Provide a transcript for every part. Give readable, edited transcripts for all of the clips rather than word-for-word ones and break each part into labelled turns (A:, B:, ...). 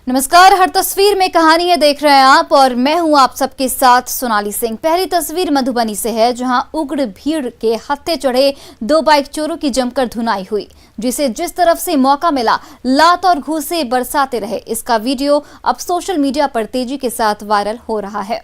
A: नमस्कार, हर तस्वीर में कहानी है देख रहे हैं आप और मैं हूं आप सबके साथ सोनाली सिंह। पहली तस्वीर मधुबनी से है, जहां उग्र भीड़ के हत्थे चढ़े दो बाइक चोरों की जमकर धुनाई हुई, जिसे जिस तरफ से मौका मिला लात और घूंसे बरसाते रहे। इसका वीडियो अब सोशल मीडिया पर तेजी के साथ वायरल हो रहा है।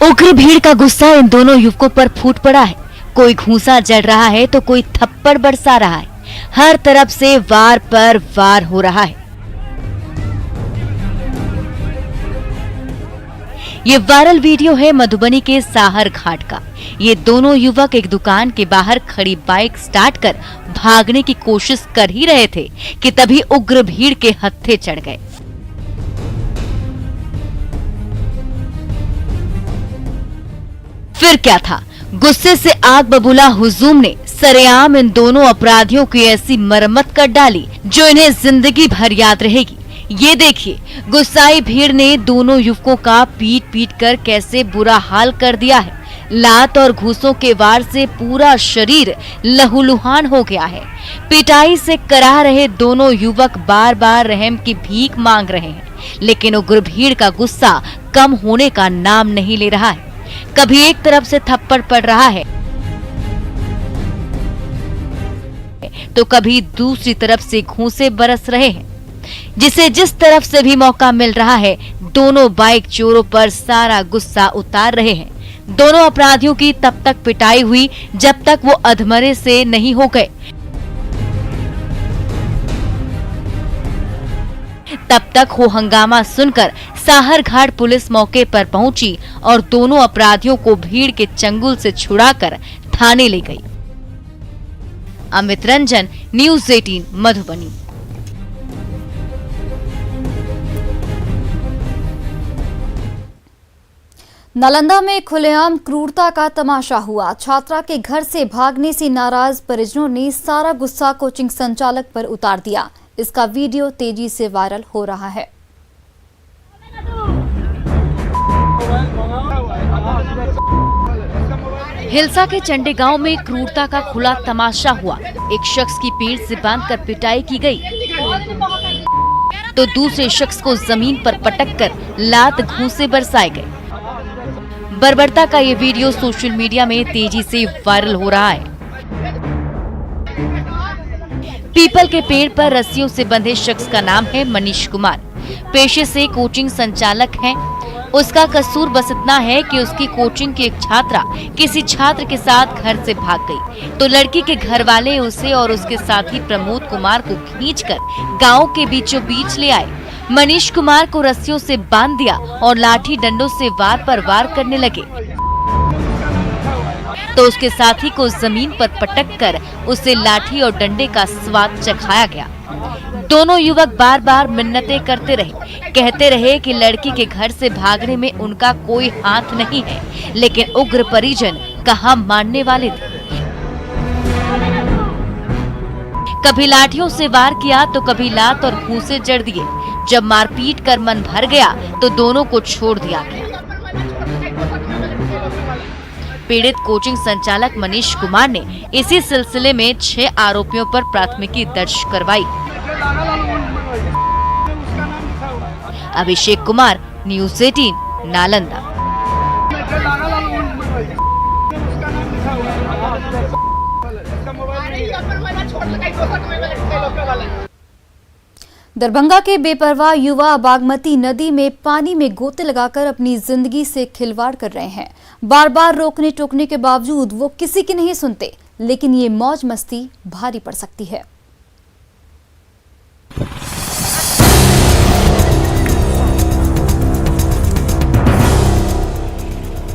B: उग्र भीड़ का गुस्सा इन दोनों युवकों पर फूट पड़ा है। कोई घूंसा जड़ रहा है तो कोई थप्पड़ बरसा रहा है। हर तरफ से वार पर वार हो रहा है। ये वायरल वीडियो है मधुबनी के साहर घाट का। ये दोनों युवक एक दुकान के बाहर खड़ी बाइक स्टार्ट कर भागने की कोशिश कर ही रहे थे कि तभी उग्र भीड़ के हत्थे चढ़ गए। फिर क्या था, गुस्से से आग बबूला हुजूम ने सरेआम इन दोनों अपराधियों की ऐसी मरम्मत कर डाली जो इन्हें जिंदगी भर याद रहेगी। ये देखिए, गुस्साई भीड़ ने दोनों युवकों का पीट पीट कर कैसे बुरा हाल कर दिया है। लात और घूंसों के वार से पूरा शरीर लहूलुहान हो गया है। पिटाई से कराह रहे दोनों युवक बार बार रहम की भीख मांग रहे हैं, लेकिन उग्र भीड़ का गुस्सा कम होने का नाम नहीं ले रहा है। कभी एक तरफ से थप्पड़ पड़ रहा है तो कभी दूसरी तरफ से घूंसे बरस रहे हैं। जिसे जिस तरफ से भी मौका मिल रहा है, दोनों बाइक चोरों पर सारा गुस्सा उतार रहे हैं। दोनों अपराधियों की तब तक पिटाई हुई जब तक वो अधमरे से नहीं हो गए। तब तक हो हंगामा सुनकर साहर घाट पुलिस मौके पर पहुंची और दोनों अपराधियों को भीड़ के चंगुल से छुड़ाकर थाने ले गई। अमित रंजन, न्यूज़ 18 मधुबनी।
A: नालंदा में खुलेआम क्रूरता का तमाशा हुआ। छात्रा के घर से भागने से नाराज परिजनों ने सारा गुस्सा कोचिंग संचालक पर उतार दिया। इसका वीडियो तेजी से वायरल हो रहा है।
B: हिलसा के चंडे गांव में क्रूरता का खुला तमाशा हुआ। एक शख्स की पेड़ से बांधकर पिटाई की गई तो दूसरे शख्स को जमीन पर पटककर लात घूंसे बरसाए गए। बर्बरता का ये वीडियो सोशल मीडिया में तेजी से वायरल हो रहा है। पीपल के पेड़ पर रस्सियों से बंधे शख्स का नाम है मनीष कुमार। पेशे से कोचिंग संचालक हैं। उसका कसूर बस इतना है कि उसकी कोचिंग की एक छात्रा किसी छात्र के साथ घर से भाग गई तो लड़की के घर वाले उसे और उसके साथी प्रमोद कुमार को खींचकर गांव के बीचों बीच ले आए। मनीष कुमार को रस्सियों से बांध दिया और लाठी डंडों से वार पर वार करने लगे तो उसके साथी को जमीन पर पटक कर उसे लाठी और डंडे का स्वाद चखाया गया। दोनों युवक बार बार मिन्नतें करते रहे, कहते रहे कि लड़की के घर से भागने में उनका कोई हाथ नहीं है, लेकिन उग्र परिजन कहाँ मानने वाले थे। कभी लाठियों से वार किया तो कभी लात और घूंसे जड़ दिए। जब मारपीट कर मन भर गया तो दोनों को छोड़ दिया गया। पीड़ित कोचिंग संचालक मनीष कुमार ने इसी सिलसिले में 6 आरोपियों पर प्राथमिकी दर्ज करवाई। अभिषेक कुमार, न्यूज़ 18 नालंदा।
A: दरभंगा के बेपरवाह युवा बागमती नदी में पानी में गोते लगाकर अपनी जिंदगी से खिलवाड़ कर रहे हैं। बार बार रोकने टोकने के बावजूद वो किसी की नहीं सुनते, लेकिन ये मौज मस्ती भारी पड़ सकती है।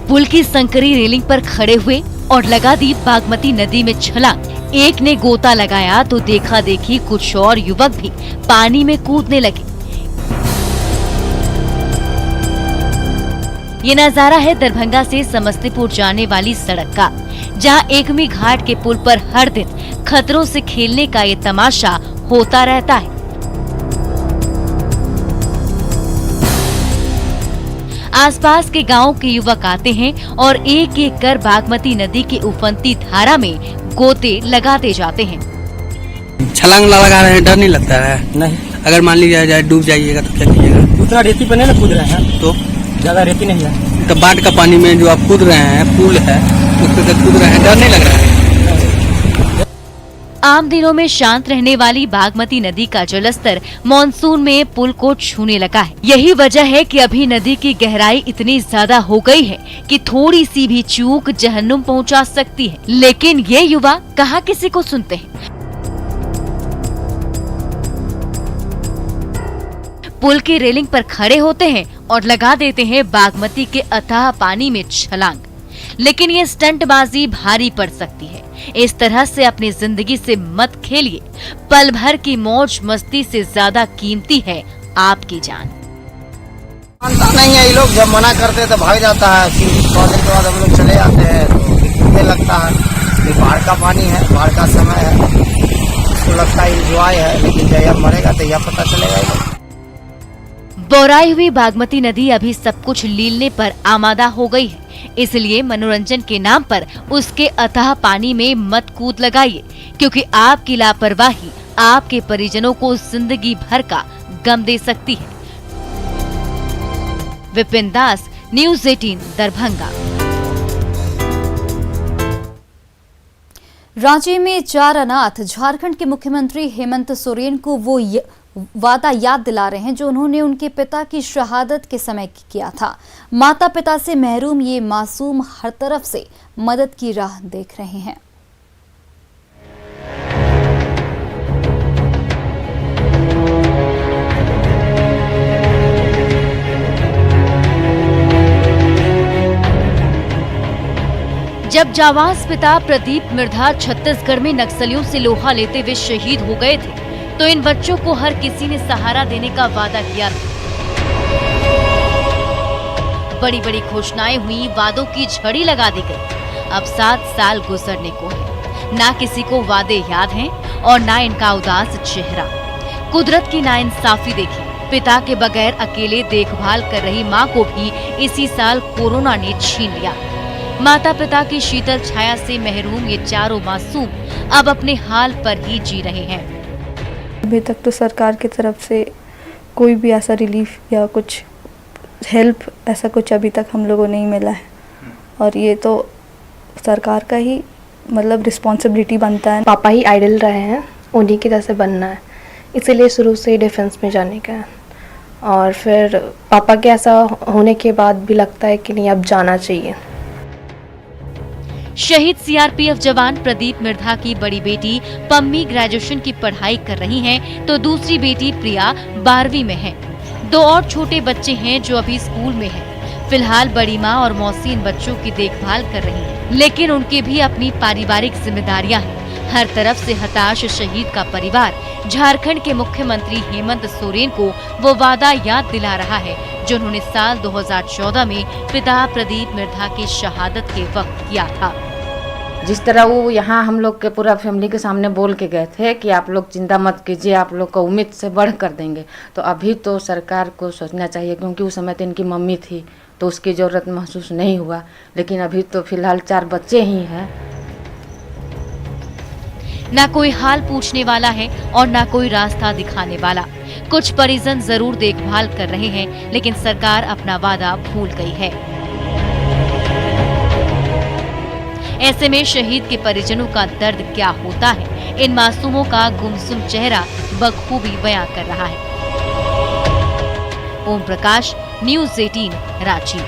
B: पुल की संकरी रेलिंग पर खड़े हुए और लगा दी बागमती नदी में छलांग। एक ने गोता लगाया तो देखा देखी कुछ और युवक भी पानी में कूदने लगे। ये नजारा है दरभंगा से समस्तीपुर जाने वाली सड़क का, जहां एकमी घाट के पुल पर हर दिन खतरों से खेलने का ये तमाशा होता रहता है। आसपास के गांवों के युवक आते हैं और एक एक कर बागमती नदी की उफनती धारा में गोते लगाते जाते हैं।
C: छलांग लगा रहे हैं, डर नहीं लगता है?
D: नहीं,
C: अगर मान लीजिए जाए डूब जाइएगा तो क्या कीजिएगा?
D: उतना रेती पर नहीं ना कूद रहे हैं,
C: तो
D: ज्यादा रेती नहीं है।
C: तो बाढ़ का पानी में जो आप कूद रहे हैं, पुल है उस पे कूद रहे हैं, डर नहीं लग रहा है?
B: आम दिनों में शांत रहने वाली बागमती नदी का जलस्तर मॉनसून में पुल को छूने लगा है। यही वजह है कि अभी नदी की गहराई इतनी ज्यादा हो गई है कि थोड़ी सी भी चूक जहन्नुम पहुंचा सकती है। लेकिन ये युवा कहाँ किसी को सुनते हैं। पुल की रेलिंग पर खड़े होते हैं और लगा देते हैं बागमती के अथाह पानी में छलांग। लेकिन ये स्टंटबाजी भारी पड़ सकती है। इस तरह से अपनी जिंदगी से मत खेलिए। पल भर की मौज मस्ती से ज्यादा कीमती है आपकी जान।
E: मानता नहीं है ये लोग, जब मना करते हैं तो भाग जाता है। फिर 100 दिन के बाद हम लोग चले जाते हैं तो दिखने लगता है कि बाढ़ का पानी है, बाढ़ का समय है, उसको लगता है एंजॉय है। लेकिन जब मरेगा तो यह पता चलेगा ही नहीं।
B: बोराई हुई बागमती नदी अभी सब कुछ लीलने पर आमादा हो गई है। इसलिए मनोरंजन के नाम पर उसके अथाह पानी में मत कूद लगाइए, क्योंकि आपकी लापरवाही आपके परिजनों को जिंदगी भर का गम दे सकती है। विपिन दास, न्यूज़ 18 दरभंगा।
A: रांची में 4 अनाथ झारखंड के मुख्यमंत्री हेमंत सोरेन को वो वादा याद दिला रहे हैं जो उन्होंने उनके पिता की शहादत के समय किया था। माता पिता से महरूम ये मासूम हर तरफ से मदद की राह देख रहे हैं।
B: जब जाबाज पिता प्रदीप मिर्धा छत्तीसगढ़ में नक्सलियों से लोहा लेते हुए शहीद हो गए थे, तो इन बच्चों को हर किसी ने सहारा देने का वादा किया था। बड़ी बड़ी घोषणाएं हुई, वादों की झड़ी लगा दी गई। अब 7 साल गुजरने को है। ना किसी को वादे याद हैं और ना इनका उदास चेहरा। कुदरत की नाइंसाफी देखी। पिता के बगैर अकेले देखभाल कर रही मां को भी इसी साल कोरोना ने छीन लिया। माता पिता की शीतल छाया से महरूम ये चारों मासूम अब अपने हाल पर ही जी रहे हैं।
F: अभी तक तो सरकार की तरफ से कोई भी ऐसा रिलीफ या कुछ हेल्प ऐसा कुछ अभी तक हम लोगों को नहीं मिला है, और ये तो सरकार का ही मतलब रिस्पॉन्सिबिलिटी बनता है।
G: पापा ही आइडल रहे हैं, उन्हीं की तरह से बनना है, इसीलिए शुरू से ही डिफेंस में जाने का है। और फिर पापा के ऐसा होने के बाद भी लगता है कि नहीं, अब जाना चाहिए।
B: शहीद सीआरपीएफ जवान प्रदीप मिर्धा की बड़ी बेटी पम्मी ग्रेजुएशन की पढ़ाई कर रही हैं, तो दूसरी बेटी प्रिया 12वीं में है। 2 और छोटे बच्चे हैं जो अभी स्कूल में हैं। फिलहाल बड़ी माँ और मौसी इन बच्चों की देखभाल कर रही हैं, लेकिन उनकी भी अपनी पारिवारिक जिम्मेदारियां हैं। हर तरफ से हताश शहीद का परिवार झारखंड के मुख्यमंत्री हेमंत सोरेन को वो वादा याद दिला रहा है जो उन्होंने साल 2014 में पिता प्रदीप मिर्धा की शहादत के वक्त किया था।
H: जिस तरह वो यहाँ हम लोग के पूरा फैमिली के सामने बोल के गए थे कि आप लोग चिंता मत कीजिए, आप लोग को उम्मीद से बढ़ कर देंगे, तो अभी तो सरकार को सोचना चाहिए, क्योंकि उस समय तो इनकी मम्मी थी तो उसकी ज़रूरत महसूस नहीं हुआ। लेकिन अभी तो फिलहाल 4 बच्चे ही हैं।
B: ना कोई हाल पूछने वाला है और ना कोई रास्ता दिखाने वाला। कुछ परिजन जरूर देखभाल कर रहे हैं, लेकिन सरकार अपना वादा भूल गई है। ऐसे में शहीद के परिजनों का दर्द क्या होता है, इन मासूमों का गुमसुम चेहरा बखूबी बयां कर रहा है। ओम प्रकाश, न्यूज़ 18 रांची।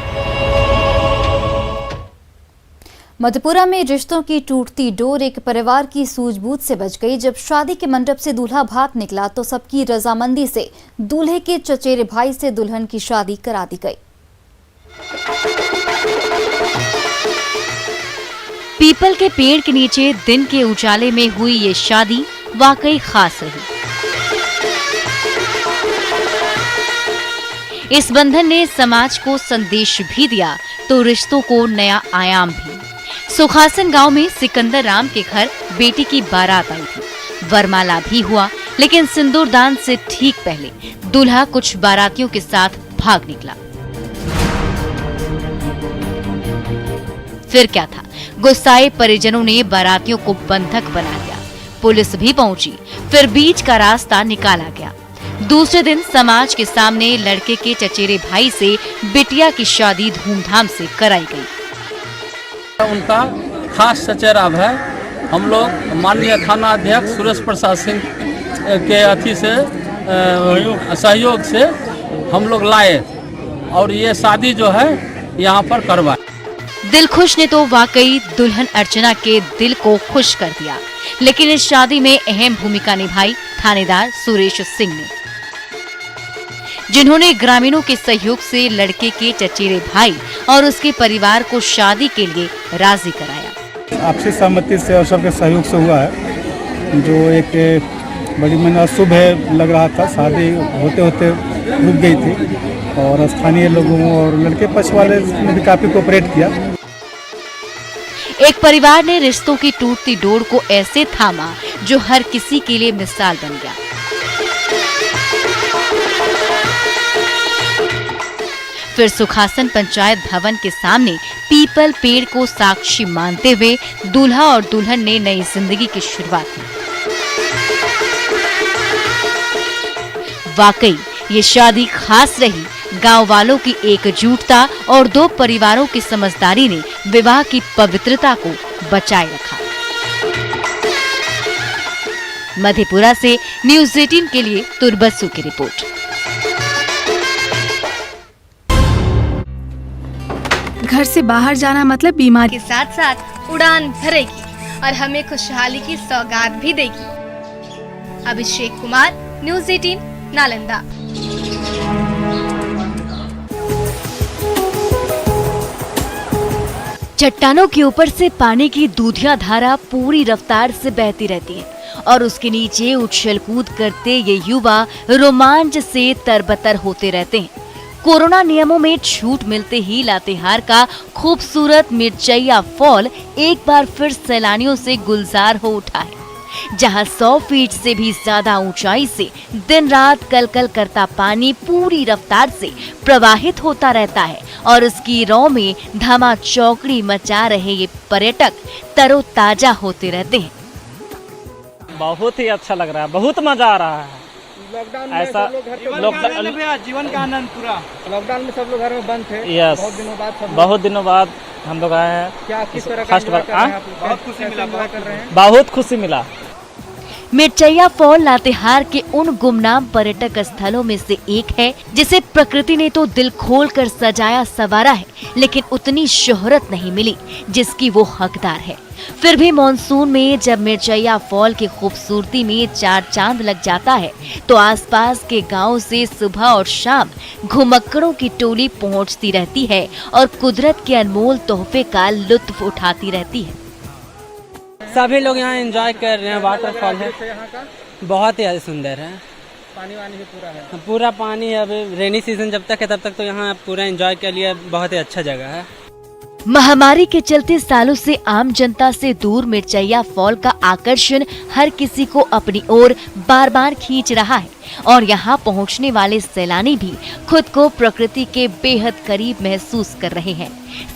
A: मधेपुरा में रिश्तों की टूटती डोर एक परिवार की सूझबूझ से बच गई। जब शादी के मंडप से दूल्हा भाग निकला तो सबकी रजामंदी से दूल्हे के चचेरे भाई से दुल्हन की शादी करा दी गई।
B: पीपल के पेड़ के नीचे दिन के उजाले में हुई ये शादी वाकई खास रही। इस बंधन ने समाज को संदेश भी दिया तो रिश्तों को नया आयाम भी। सुखासन गांव में सिकंदर राम के घर बेटी की बारात आई थी। वरमाला भी हुआ, लेकिन सिंदूरदान से ठीक पहले दूल्हा कुछ बारातियों के साथ भाग निकला। फिर क्या था, गुस्साए परिजनों ने बारातियों को बंधक बना लिया। पुलिस भी पहुंची, फिर बीच का रास्ता निकाला गया। दूसरे दिन समाज के सामने लड़के के चचेरे भाई से बिटिया की शादी धूमधाम से कराई गई।
C: उनका खास चचेरा है। हम लोग माननीय थाना अध्यक्ष सुरेश प्रसाद सिंह के अथी से सहयोग से हम लोग लाए और ये शादी जो है यहाँ पर करवाए।
B: दिलखुश ने तो वाकई दुल्हन अर्चना के दिल को खुश कर दिया, लेकिन इस शादी में अहम भूमिका निभाई थानेदार सुरेश सिंह ने, जिन्होंने ग्रामीणों के सहयोग से लड़के के चचेरे भाई और उसके परिवार को शादी के लिए राजी कराया।
I: आपसी सहमति से और सबके सहयोग से हुआ है, जो एक बड़ी मन शुभ है लग रहा था। शादी होते होते रुक गई थी और स्थानीय लोगों और लड़के पक्ष वाले ने भी काफी कोऑपरेट किया।
B: एक परिवार ने रिश्तों की टूटती डोर को ऐसे थामा जो हर किसी के लिए मिसाल बन गया। फिर सुखासन पंचायत भवन के सामने पीपल पेड़ को साक्षी मानते हुए दूल्हा और दुल्हन ने नई जिंदगी की शुरुआत की। वाकई ये शादी खास रही। गांव वालों की एकजुटता और दो परिवारों की समझदारी ने विवाह की पवित्रता को बचाए रखा। मधेपुरा से न्यूज़ 18 के लिए तुरबसु की रिपोर्ट।
J: घर से बाहर जाना मतलब बीमारी
K: के साथ साथ उड़ान भरेगी और हमें खुशहाली की सौगात भी देगी। अभिषेक कुमार, न्यूज़ 18, नालंदा।
B: चट्टानों के ऊपर से पानी की दूधिया धारा पूरी रफ्तार से बहती रहती है और उसके नीचे उछल कूद करते ये युवा रोमांच से तरबतर होते रहते हैं। कोरोना नियमों में छूट मिलते ही लातेहार का खूबसूरत मिर्चैया फॉल एक बार फिर सैलानियों से गुलजार हो उठा है, जहां 100 फीट से भी ज्यादा ऊंचाई से दिन रात कलकल करता पानी पूरी रफ्तार से प्रवाहित होता रहता है और उसकी रौ में धमा चौकड़ी मचा रहे ये पर्यटक तरोताजा होते रहते हैं।
D: बहुत ही अच्छा लग रहा है, बहुत मजा आ रहा है। ऐसा
E: जीवन का आनंद पूरा लॉकडाउन में सब लोग घर में बंद थे।
D: यस, बहुत दिनों बाद हम लोग आए हैं।
E: क्या किस तरह का
D: फर्स्ट बार
E: बहुत खुशी मिला, कर रहे हैं।
D: बहुत खुशी मिला।
B: मिर्चैया फॉल लातेहार के उन गुमनाम पर्यटक स्थलों में से एक है जिसे प्रकृति ने तो दिल खोल कर सजाया संवारा है, लेकिन उतनी शोहरत नहीं मिली जिसकी वो हकदार है। फिर भी मॉनसून में जब मिर्चैया फॉल की खूबसूरती में 4 चांद लग जाता है तो आसपास के गांव से सुबह और शाम घुमक्कड़ों की टोली पहुंचती रहती है और कुदरत के अनमोल तोहफे का लुत्फ उठाती रहती है।
C: सभी लोग यहाँ एंजॉय कर रहे हैं। वाटरफॉल है, बहुत ही सुंदर है।
E: पानी वानी भी पूरा है,
C: पूरा पानी। अभी रेनी सीजन जब तक है तब तक तो यहाँ पूरा एंजॉय के लिए बहुत ही अच्छा जगह है।
B: महामारी के चलते सालों से आम जनता से दूर मिर्चैया फॉल का आकर्षण हर किसी को अपनी ओर बार बार खींच रहा है और यहाँ पहुँचने वाले सैलानी भी खुद को प्रकृति के बेहद करीब महसूस कर रहे हैं।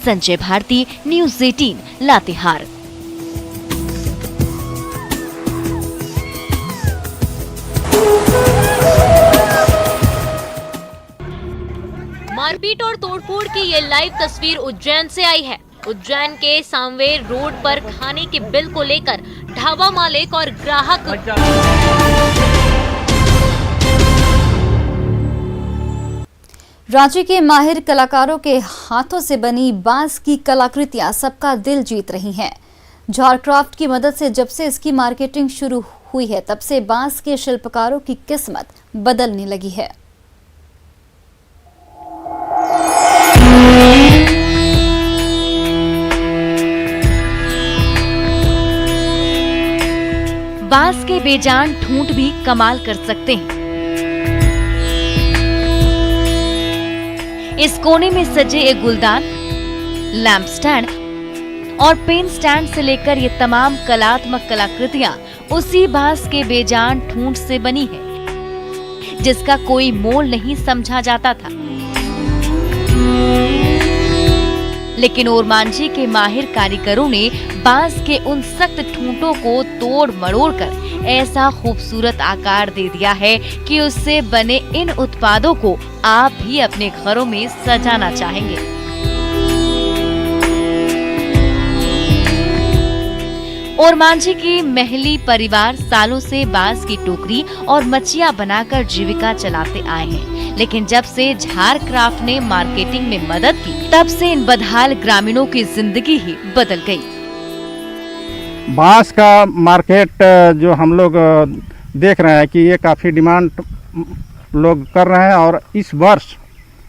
B: संजय भारती, न्यूज़ 18, लातेहार।
L: मारपीट और तोड़फोड़ की ये लाइव तस्वीर उज्जैन से आई है। उज्जैन के सांवेर रोड पर खाने के बिल को लेकर ढाबा मालिक और ग्राहक
A: रांची के माहिर कलाकारों के हाथों से बनी बांस की कलाकृतियां सबका दिल जीत रही हैं। झारक्राफ्ट की मदद से जब से इसकी मार्केटिंग शुरू हुई है तब से बांस के शिल्पकारों की किस्मत बदलने लगी है।
B: बांस के बेजान ठूंठ भी कमाल कर सकते हैं। इस कोने में सजे एक गुलदान, लैंप स्टैंड और पेन स्टैंड से लेकर ये तमाम कलात्मक कलाकृतियां उसी बांस के बेजान ठूंठ से बनी है, जिसका कोई मोल नहीं समझा जाता था। लेकिन ओरमांझी के माहिर कारीगरों ने बांस के उन सख्त ठूंठों को तोड़ मरोड़ कर ऐसा खूबसूरत आकार दे दिया है कि उससे बने इन उत्पादों को आप भी अपने घरों में सजाना चाहेंगे। ओरमांझी की महली परिवार सालों से बांस की टोकरी और मचिया बनाकर जीविका चलाते आए हैं, लेकिन जब से झार क्राफ्ट ने मार्केटिंग में मदद की, तब से इन बदहाल ग्रामीणों की जिंदगी ही बदल गई।
I: बांस का मार्केट जो हम लोग देख रहे हैं कि ये काफ़ी डिमांड लोग कर रहे हैं, और इस वर्ष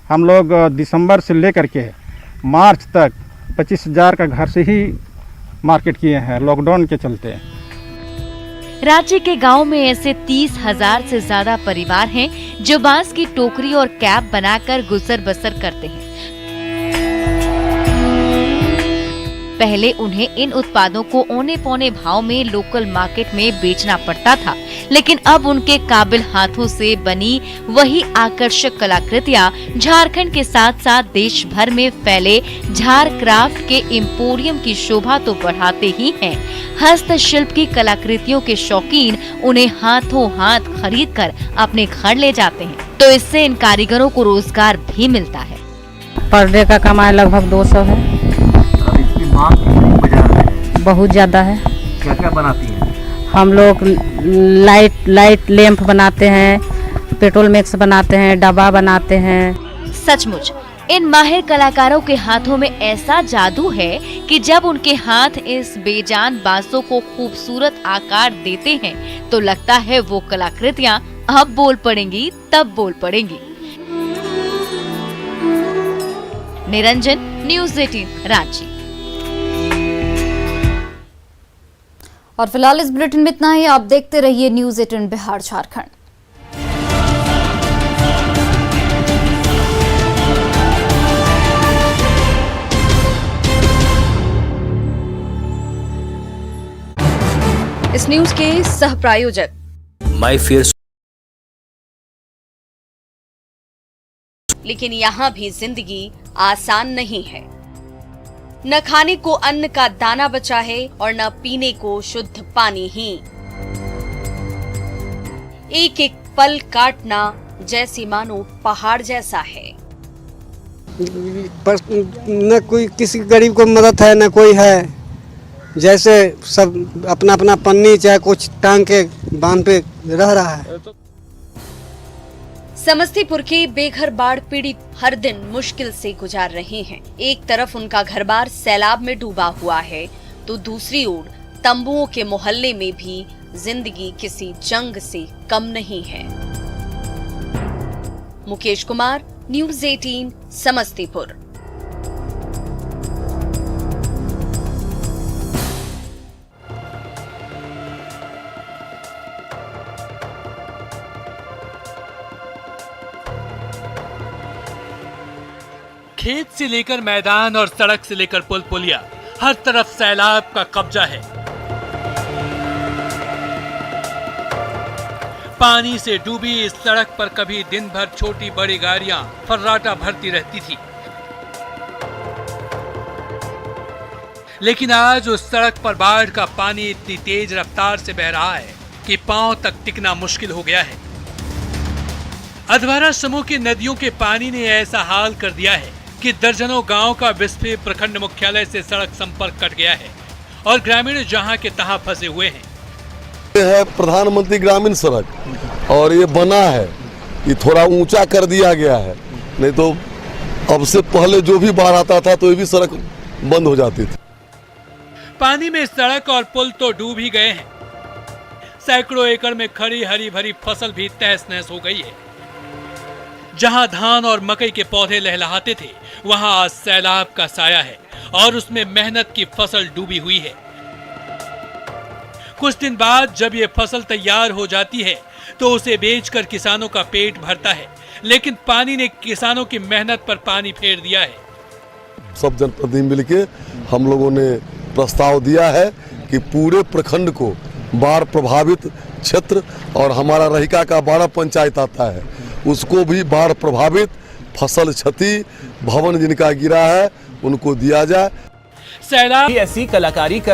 I: हम लोग दिसंबर से लेकर के मार्च तक 25,000 का घर से ही मार्केट किए हैं लॉकडाउन के चलते।
B: राज्य के गांव में ऐसे 30,000 से ज्यादा परिवार हैं जो बांस की टोकरी और कैप बनाकर गुजर बसर करते हैं। पहले उन्हें इन उत्पादों को औने पौने भाव में लोकल मार्केट में बेचना पड़ता था, लेकिन अब उनके काबिल हाथों से बनी वही आकर्षक कलाकृतियां झारखंड के साथ साथ देश भर में फैले झार क्राफ्ट के एम्पोरियम की शोभा तो बढ़ाते ही हैं, हस्तशिल्प की कलाकृतियों के शौकीन उन्हें हाथों हाथ खरीद कर अपने घर ले जाते हैं, तो इससे इन कारीगरों को रोजगार भी मिलता है।
H: पर डे का कमाई लगभग 200 है।
E: मांग बाजार में
H: बहुत ज्यादा है।
E: क्या क्या बनाती हैं?
H: हम लोग लाइट लैंप बनाते हैं, पेट्रोल मिक्स बनाते हैं, डब्बा बनाते हैं।
B: सचमुच इन माहिर कलाकारों के हाथों में ऐसा जादू है कि जब उनके हाथ इस बेजान बांसों को खूबसूरत आकार देते हैं तो लगता है वो कलाकृतियाँ अब बोल पड़ेंगी तब बोल पड़ेंगी। निरंजन, न्यूज़ 18 रांची।
A: और फिलहाल इस बुलेटिन में इतना ही। आप देखते रहिए न्यूज़ 18 बिहार झारखंड।
J: इस न्यूज के सह प्रायोजक
M: माई फेयर।
N: लेकिन यहाँ भी जिंदगी आसान नहीं है। न खाने को अन्न का दाना बचा है और न पीने को शुद्ध पानी ही। एक एक पल काटना जैसे मानो पहाड़ जैसा है।
E: न कोई किसी गरीब को मदद है न कोई है, जैसे सब अपना अपना पन्नी चाहे कुछ टांग के बांध पे रह रहा है।
N: समस्तीपुर के बेघर बाढ़ पीड़ित हर दिन मुश्किल से गुजार रहे हैं। एक तरफ उनका घर-बार सैलाब में डूबा हुआ है, तो दूसरी ओर तंबुओं के मोहल्ले में भी जिंदगी किसी जंग से कम नहीं है। मुकेश कुमार, न्यूज़ 18 समस्तीपुर।
O: खेत से लेकर मैदान और सड़क से लेकर पुल पुलिया, हर तरफ सैलाब का कब्जा है। पानी से डूबी इस सड़क पर कभी दिन भर छोटी बड़ी गाड़ियां फर्राटा भरती रहती थी, लेकिन आज उस सड़क पर बाढ़ का पानी इतनी तेज रफ्तार से बह रहा है कि पांव तक टिकना मुश्किल हो गया है। अधवारा समूह की नदियों के पानी ने ऐसा हाल कर दिया है कि दर्जनों गांव का बिस्फी प्रखंड मुख्यालय से सड़क संपर्क कट गया है और ग्रामीण जहां के तहां फंसे हुए हैं।
P: ये है प्रधानमंत्री ग्रामीण सड़क और ये बना है, ये थोड़ा ऊंचा कर दिया गया है, नहीं तो अब से पहले जो भी बाढ़ आता था तो ये भी सड़क बंद हो जाती थी।
O: पानी में सड़क और पुल तो डूब ही गए हैं, सैकड़ों एकड़ में खड़ी हरी भरी फसल भी तहस नहस हो गई है। जहां धान और मकई के पौधे लहलहाते थे, वहां आज सैलाब का साया है और उसमें मेहनत की फसल डूबी हुई है। कुछ दिन बाद जब ये फसल तैयार हो जाती है तो उसे बेचकर किसानों का पेट भरता है, लेकिन पानी ने किसानों की मेहनत पर पानी फेर दिया है।
P: सब जनप्रतिनिधि मिलकर हम लोगों ने प्रस्ताव दिया है कि पूरे प्रखंड को बाढ़ प्रभावित क्षेत्र और हमारा रहिका का 12 पंचायत आता है, उसको भी बाढ़ प्रभावित फसल क्षति भवन जिनका गिरा है उनको दिया जाए।
M: सैलाब ऐसी कलाकारी कर